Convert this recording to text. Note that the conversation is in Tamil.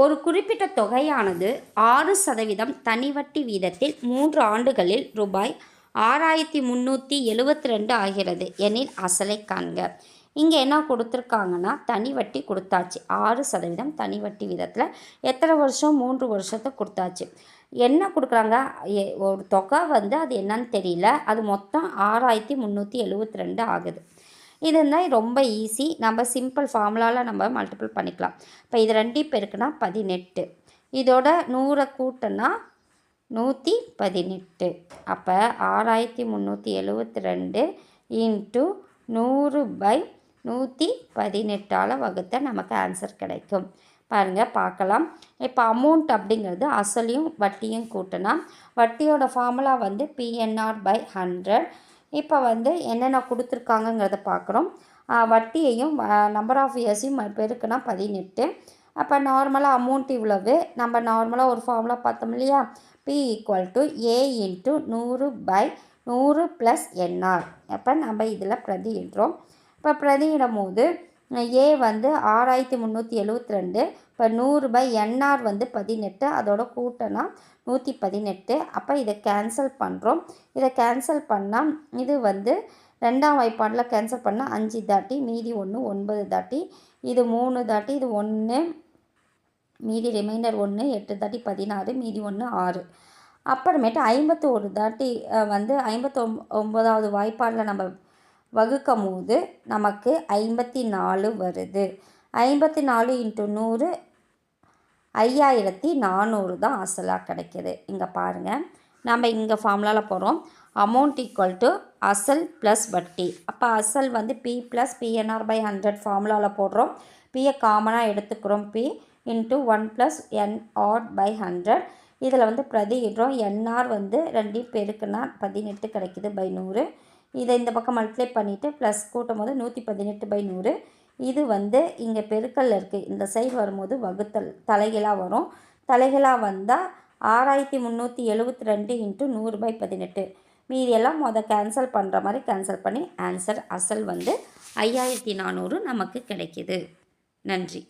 ஒரு குறிப்பிட்ட தொகையானது 6% தனி வட்டி வீதத்தில் 3 ஆண்டுகளில் ரூபாய் 6372 ஆகிறது எனில் அசலை காண்க. இங்கே என்ன கொடுத்துருக்காங்கன்னா, தனி வட்டி கொடுத்தாச்சு. 6% தனி வட்டி வீதத்தில் எத்தனை வருஷம்? 3 வருஷத்தை கொடுத்தாச்சு. என்ன கொடுக்குறாங்க? ஒரு தொகை அது என்னன்னு தெரியல. அது மொத்தம் 6372 ஆகுது. இதுதான் ரொம்ப ஈஸி. நம்ம சிம்பிள் ஃபார்முலாவில் நம்ம மல்டிபிள் பண்ணிக்கலாம். இப்போ இது 2 பெருக்குனா 18. இதோட 100 கூட்டினா 118. அப்போ 6372 இன்ட்டு 100/118 வகுத்த நமக்கு ஆன்சர் கிடைக்கும். பாருங்கள், பார்க்கலாம். இப்போ அமௌண்ட் அப்படிங்கிறது அசலையும் வட்டியும் கூட்டினா வட்டியோட ஃபார்முலா PNR/100. இப்போ என்னென்ன கொடுத்துருக்காங்கங்கிறத பார்க்குறோம். வட்டியையும் நம்பர் ஆஃப் இயர்ஸையும் பெருக்குனா 18. அப்போ நார்மலாக அமௌண்ட் இவ்வளவு. நம்ம நார்மலாக ஒரு ஃபார்முலா பார்த்தோம் இல்லையா? P = A × 100/100 + NR. அப்போ நம்ம இதில் பிரதியிடுறோம். இப்போ பிரதியிடும் போது A 6372. இப்போ 100/NR 18. அதோட கூட்டினா 118. அப்போ இதை கேன்சல் பண்ணுறோம். இதை கேன்சல் பண்ணால் இது 2ஆம் வாய்ப்பாடில் கேன்சல் பண்ணால் 5 தாட்டி, மீதி 1 9 தாட்டி, இது 3 தாட்டி, இது 1 மீதி ரிமைண்டர் 1 8 தாட்டி 16, மீதி 1 6. அப்புறமேட்டு 51 தாட்டி 59வது வாய்ப்பாடில் நம்ம வகுக்கும் போது நமக்கு 54 வருது. 54 × 100 5400 தான் அசலாக கிடைக்கிது. இங்கே பாருங்கள், நம்ம இங்கே ஃபார்முலாவில் போகிறோம். அமௌண்ட் = அசல் ப்ளஸ் வட்டி. அப்போ அசல் P + PNR/100 ஃபார்முலாவில் போடுறோம். Pயை காமனாக எடுத்துக்கிறோம். P × 1 + NR/100. இதில் பிரதியிடுறோம். NR 2 பெருக்குனா 18 கிடைக்குது /100. இதை இந்த பக்கம் மல்டிப்ளை பண்ணிவிட்டு ப்ளஸ் கூட்டும் போது 118/100. இது இங்கே பெருக்கல்ல இருக்குது. இந்த சைடு வரும்போது வகுத்தல் தலைகீழாக வரும். தலைகீழாக வந்தால் 6372 × 100/18. மீதியெல்லாம் கேன்சல் பண்ணுற மாதிரி கேன்சல் பண்ணி ஆன்சர் அசல் 5400 நமக்கு கிடைக்கிது. நன்றி.